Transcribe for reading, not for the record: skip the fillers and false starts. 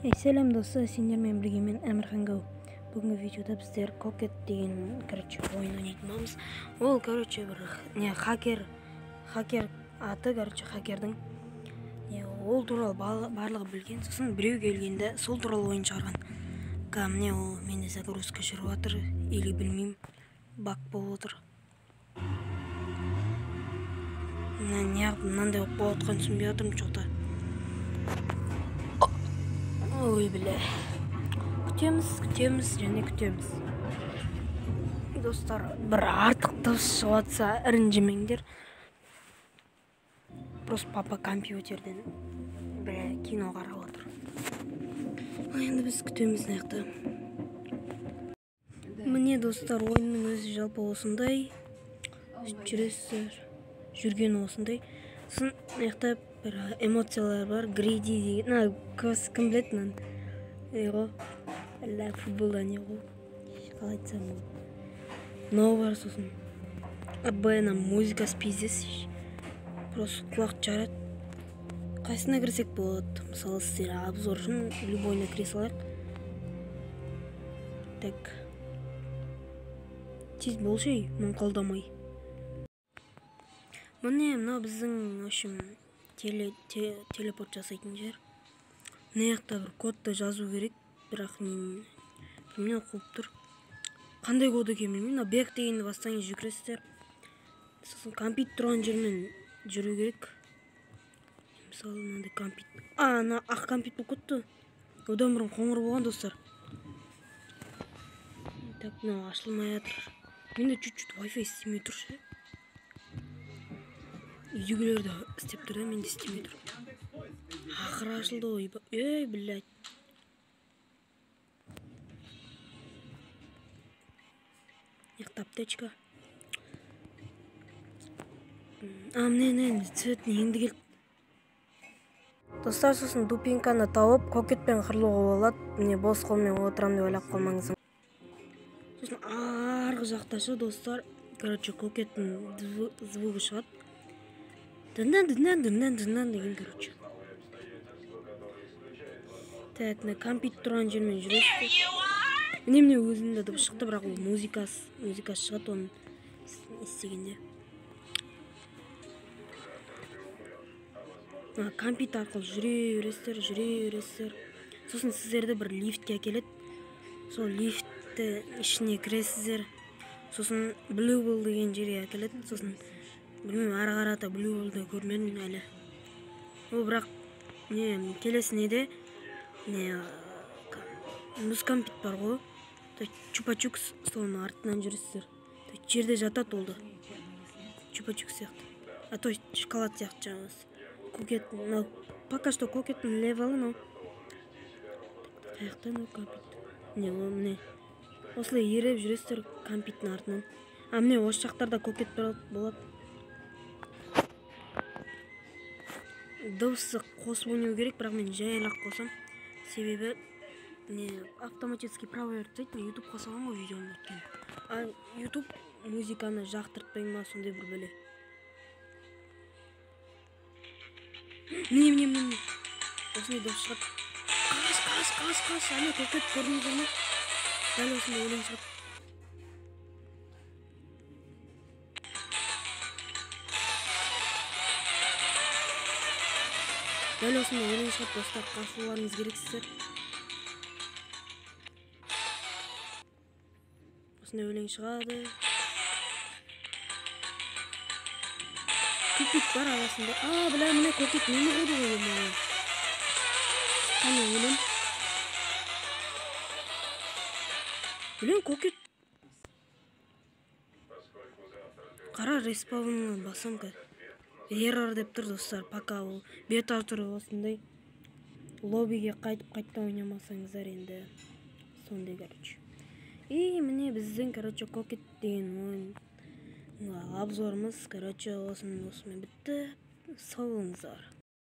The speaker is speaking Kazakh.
Selam dostlar, сендермен бірге мен Әмірхан Гау. Бүгінгі видеода біздер Cocket деген, ойын ойнайтынбыз. Ол, бір хакер аты, хакердің. Ол туралы барлығы білген. Сосын біреу келгенде сол туралы ойын шығарған. Міне ол менде загрузка жүріп жатыр, или білмеймін, баг болып отыр. Мынандай болып отқан түсінбей жатырмын жоқта. Ой, бля. Күтеміз және күтеміз. Достар, бір артық дыбыс шығып жатса ренжімеңдер. Просто папа компьютерден кино қарап отыр. Енді біз күтеміз нақты. Міне достар, ойынның өзі жалпы осындай. Жүрген осындай. Сосын нақты бір эмоциялар бар, гриди деген, кім біледі мынаны? Футболда не ғой? Қалай айтсам ол? Мынау бар сосын. Музыка спиздес. Просто құлақ жарады. Қайсына кірсек болады? Мысалы, сіздер обзор үшін любойына кіре салайық. Так. Тез болшы, мұн қалдамай. Міне, мынау біздің, телепорт жасайтын жер. Мына бір кодты жазу керек, бірақ мен оқып тұр. Қандай код екенін білмеймін. Бек дегенді бастаңыз жүгіресіздер. Сосын компьютер тұрған жермен жүру керек. Мысалы, мынандай компьютер. Ақ компьютер болып кетті. Одан бұрын қоңыр болған достар. Так, мынау ашылмай жатыр. Менде чуть-чуть Wi-Fi істемей тұршы. Үйдегілерді істеп тұр да, менде істемей тұр. Ақыры ашылды ғой. Ей, блядь. Аптечка. Міне, цветный енді келді. Достар, сосын дупинканы тауып, кокетпен қырылуға болады. Міне, бос қолмен отырам деп ойлап қалмаңыз. Сосын арғы жақташы достар, кокеттің звуғы шығады. Дындан деген, Так, компьютер тұрған жермен жүресіз. Міне өзінде дыбыс шықты, бірақ ол музыкасы шығады оның істегенде. Компьютер арқылы жүре бересіздер. Сосын сіздерді бір лифтке әкеледі. Сол лифтті ішіне кіресіздер. Сосын Blue Ball деген жерге әкеледі. Сосын білмеймін, ары қарата Blue Ball'ды көрмедім әлі. Ол бірақ келесі неде мұз компьютер бар ғой. Чупа-чукс соның артынан жүресіздер. Жерде жатады олды. Чупа-чукс сияқты. То есть шоколад сияқты жаңыз. Кокет, пока что кокеттің левелі, Қаяқтан компьютер. Міне. Осылай ереп жүресіздер компьютердің артынан. Міне осы жақтарда кокет болады. Дыбысы қосып ойнау керек, бірақ мен жайлақ қосам. Себебі автоматически право өртейді, мен YouTube қосамын ғой видеоны өткен. YouTube музыканы жақтыртпайын ма, сондай бір бөле. Міне. Осындай дыбыс шығады. Қас. Ана кокет көрдіңіздер ме? Дәл осындай өлең шығады. Дәл осындай өлең шығады, достар, қашуларыңыз керексіздер. Осындай өлең шығады. Купик бар арасында. Міне кокет мені қойды ғой. Қане өлең. Өлең кокет. Қара респаунға басам кәд. Еррор деп тұр достар, пока ол бета тұры осындай. Лоббиге қайттан ойнамасаңыздар енді сондай, міне біздің, Cocket деген ойын обзорымыз, осымен бітті. Сау болыңыздар.